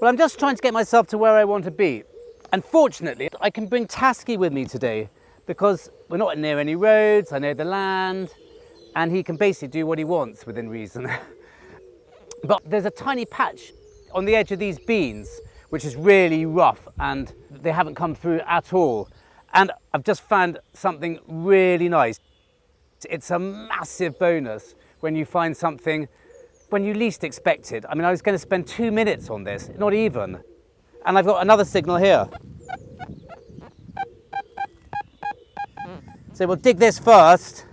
But I'm just trying to get myself to where I want to be. And fortunately, I can bring Tasci with me today because we're not near any roads, I know the land, and he can basically do what he wants within reason. But there's a tiny patch on the edge of these beans, which is really rough and they haven't come through at all. And I've just found something really nice. It's a massive bonus when you find something when you least expect it. I mean, I was going to spend 2 minutes on this, not even. And I've got another signal here. So we'll dig this first.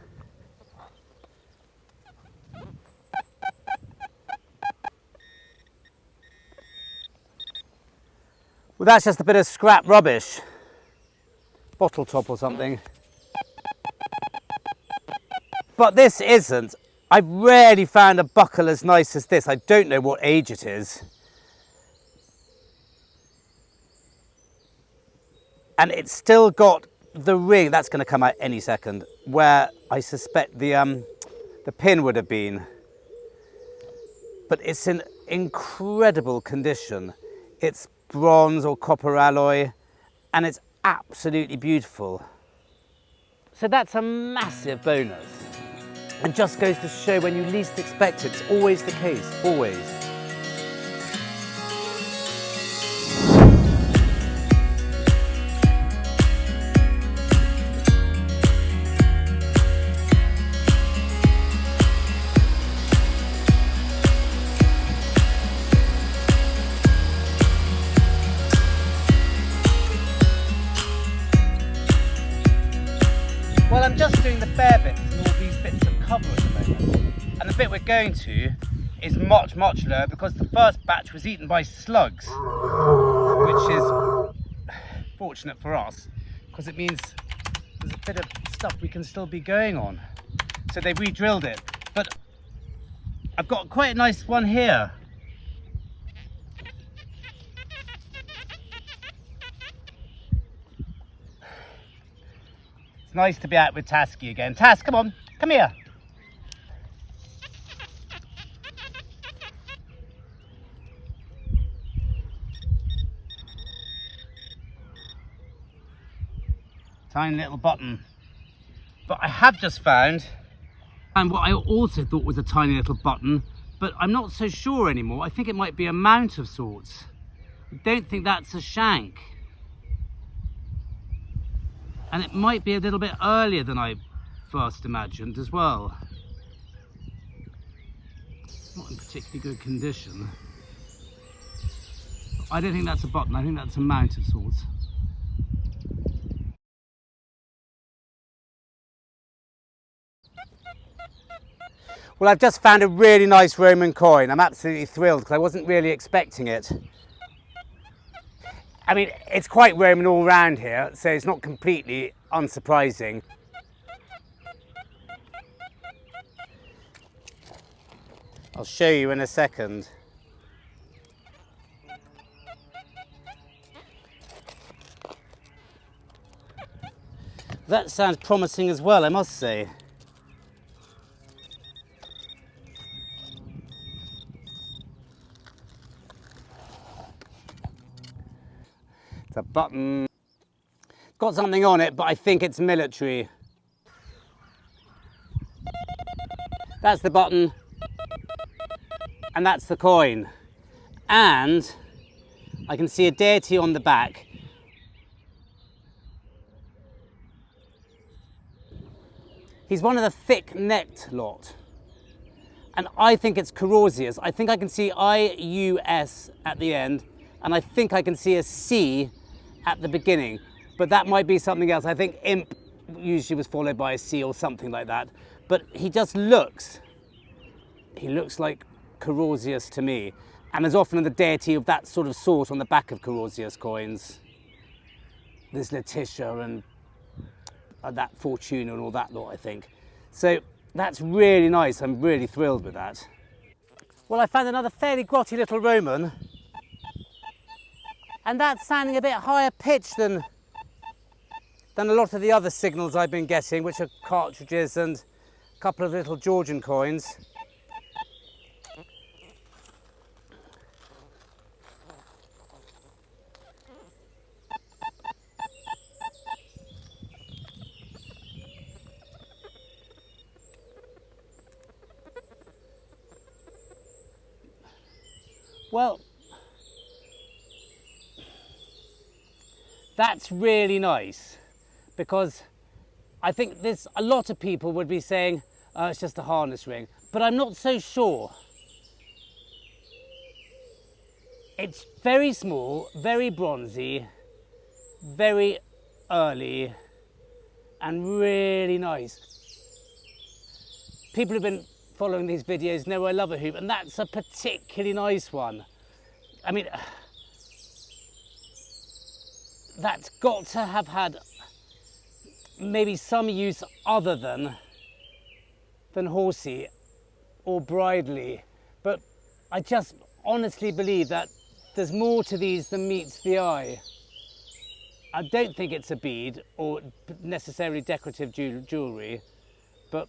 Well, that's just a bit of scrap rubbish. Bottle top or something. But this isn't. I've rarely found a buckle as nice as this. I don't know what age it is. And it's still got the ring, that's going to come out any second, where I suspect the pin would have been. But it's in incredible condition. It's bronze or copper alloy, and it's absolutely beautiful. So that's a massive bonus. And just goes to show when you least expect it, it's always the case, always. Well, I'm just doing the bare bits and all these bits of cover at the moment. And the bit we're going to is much, much lower because the first batch was eaten by slugs, which is fortunate for us because it means there's a bit of stuff we can still be going on. So they re-drilled it. But I've got quite a nice one here. It's nice to be out with Tasci again. Tas, come on, come here. Tiny little button. But I have just found, and what I also thought was a tiny little button, but I'm not so sure anymore. I think it might be a mount of sorts. I don't think that's a shank. And it might be a little bit earlier than I first imagined as well. Not in particularly good condition. I don't think that's a button, I think that's a mount of sorts. Well, I've just found a really nice Roman coin. I'm absolutely thrilled because I wasn't really expecting it. I mean, it's quite Roman all round here, so it's not completely unsurprising. I'll show you in a second. That sounds promising as well, I must say. It's a button. Got something on it, but I think it's military. That's the button. And that's the coin. And I can see a deity on the back. He's one of the thick-necked lot. And I think it's Carausius. I think I can see I-U-S at the end. And I think I can see a C at the beginning, but that might be something else. I think imp usually was followed by a C or something like that. But he just looks, he looks like Carausius to me. And there's often the deity of that sort on the back of Carausius coins. There's Letitia and that Fortuna and all that lot, I think. So that's really nice. I'm really thrilled with that. Well, I found another fairly grotty little Roman. And that's sounding a bit higher pitched than a lot of the other signals I've been getting, which are cartridges and a couple of little Georgian coins. Well, that's really nice, because I think there's a lot of people would be saying, oh, it's just a harness ring, but I'm not so sure. It's very small, very bronzy, very early, and really nice. People who've been following these videos know I love a hoop, and that's a particularly nice one. I mean, that's got to have had maybe some use other than horsey or bridley, but I just honestly believe that there's more to these than meets the eye. I don't think it's a bead or necessarily decorative jewellery, but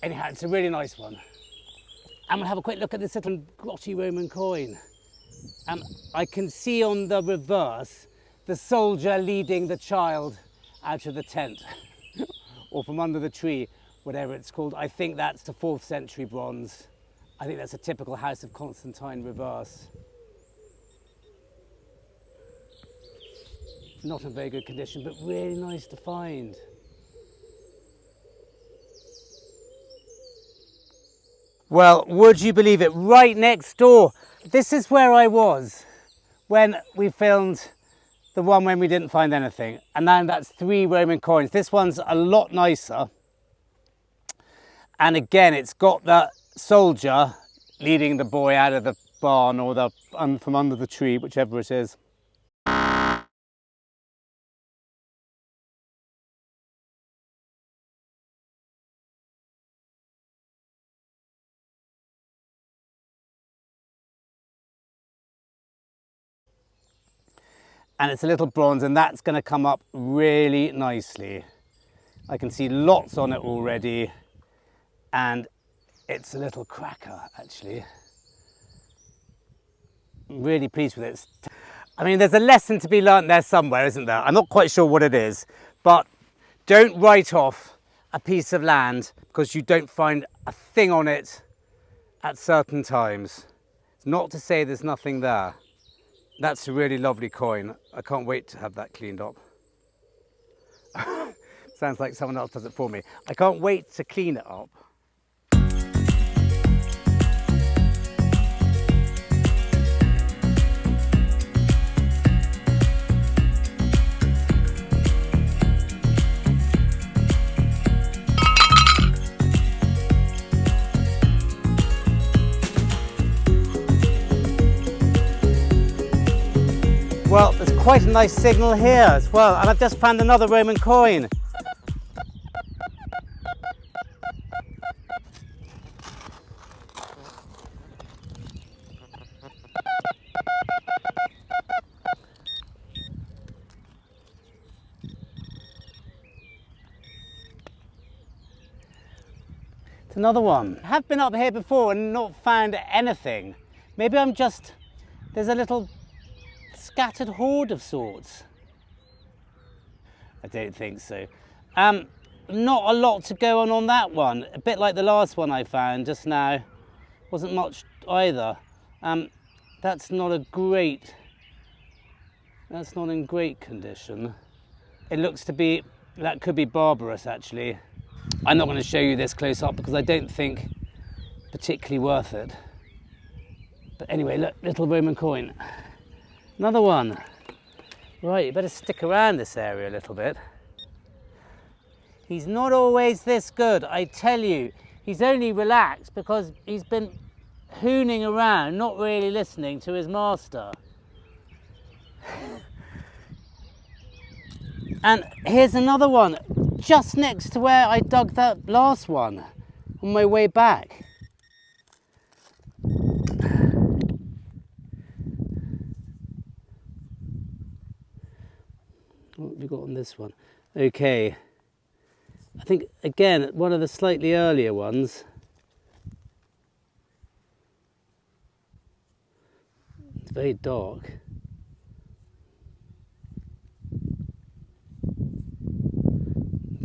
anyhow, it's a really nice one. And we'll have a quick look at this little grotty Roman coin. I can see on the reverse the soldier leading the child out of the tent or from under the tree, whatever it's called. I think that's the 4th century bronze. I think that's a typical House of Constantine reverse. Not in very good condition, but really nice to find. Well, would you believe it? Right next door. This is where I was when we filmed the one when we didn't find anything. And now that's 3 Roman coins. This one's a lot nicer. And again, it's got that soldier leading the boy out of the barn or from under the tree, whichever it is. And it's a little bronze, and that's going to come up really nicely. I can see lots on it already, and it's a little cracker actually. I'm really pleased with it. I mean, there's a lesson to be learnt there somewhere, isn't there? I'm not quite sure what it is, but don't write off a piece of land because you don't find a thing on it at certain times. It's not to say there's nothing there. That's a really lovely coin. I can't wait to have that cleaned up. Sounds like someone else does it for me. I can't wait to clean it up. Well, there's quite a nice signal here as well, and I've just found another Roman coin. It's another one. I have been up here before and not found anything. Maybe there's a little scattered hoard of sorts. I don't think so. Not a lot to go on that one. A bit like the last one I found just now. Wasn't much either. That's not in great condition. It looks to be, that could be barbarous actually. I'm not going to show you this close up because I don't think particularly worth it. But anyway, look, little Roman coin. Another one. Right, you better stick around this area a little bit. He's not always this good, I tell you. He's only relaxed because he's been hooning around, not really listening to his master. And here's another one, just next to where I dug that last one on my way back. What have we got on this one? Okay, I think again one of the slightly earlier ones. It's very dark.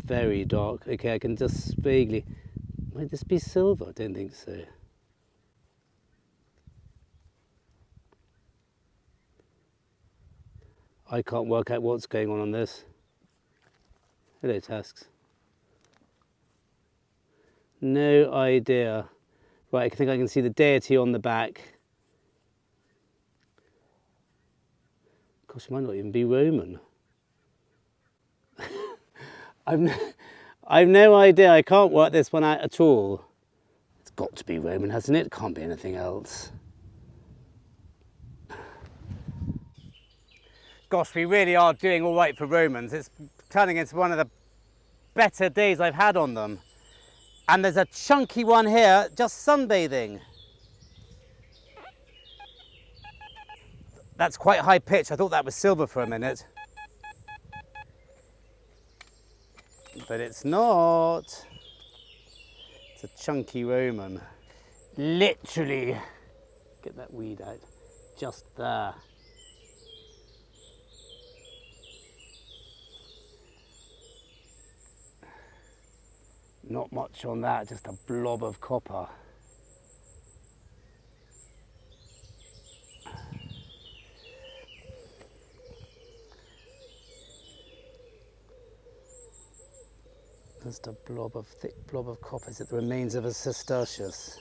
Very dark. Okay, I can just vaguely. Might this be silver? I don't think so. I can't work out what's going on this. Hello, Tasks. No idea. Right, I think I can see the deity on the back. Gosh, it might not even be Roman. I've no idea. I can't work this one out at all. It's got to be Roman, hasn't it? It can't be anything else. Gosh, we really are doing all right for Romans. It's turning into one of the better days I've had on them. And there's a chunky one here, just sunbathing. That's quite high pitch. I thought that was silver for a minute. But it's not. It's a chunky Roman. Literally, get that weed out, just there. Not much on that, just a blob of copper. Just a blob of thick blob of copper. Is it the remains of a Cistercius?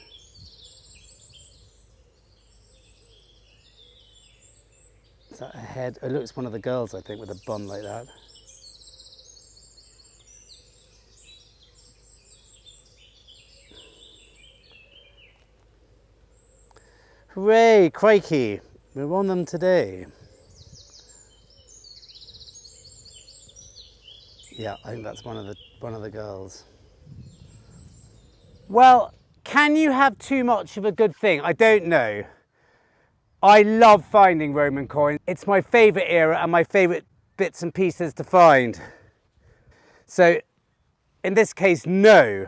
Is that a head? It looks one of the girls, I think, with a bun like that. Hooray, crikey, we're on them today. Yeah, I think that's one of the girls. Well, can you have too much of a good thing? I don't know. I love finding Roman coins. It's my favourite era and my favourite bits and pieces to find. So, in this case, no.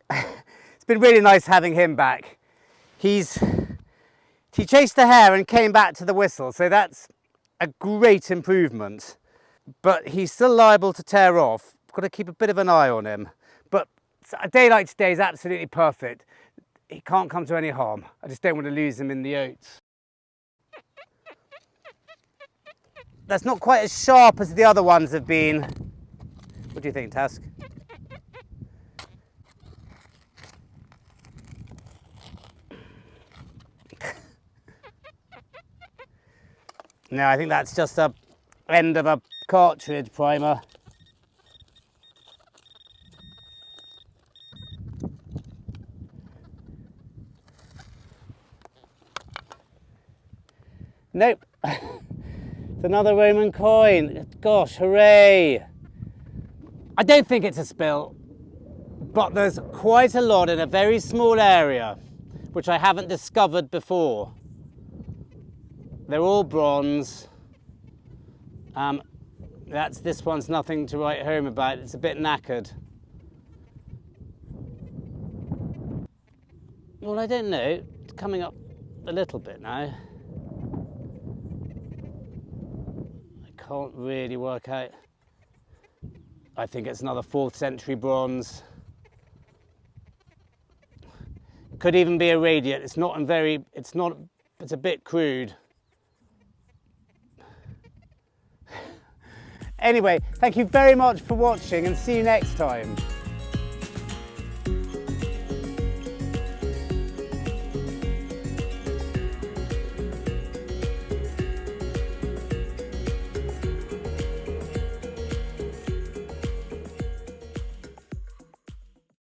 It's been really nice having him back. He chased the hare and came back to the whistle, so that's a great improvement. But he's still liable to tear off. Got to keep a bit of an eye on him. But a day like today is absolutely perfect. He can't come to any harm. I just don't want to lose him in the oats. That's not quite as sharp as the other ones have been. What do you think, Task? No, I think that's just the end of a cartridge primer. Nope. It's another Roman coin. Gosh, hooray. I don't think it's a spill, but there's quite a lot in a very small area, which I haven't discovered before. They're all bronze. This one's nothing to write home about. It's a bit knackered. Well, I don't know. It's coming up a little bit now. I can't really work out. I think it's another 4th century bronze. Could even be a radiate. It's a bit crude. Anyway, thank you very much for watching and see you next time.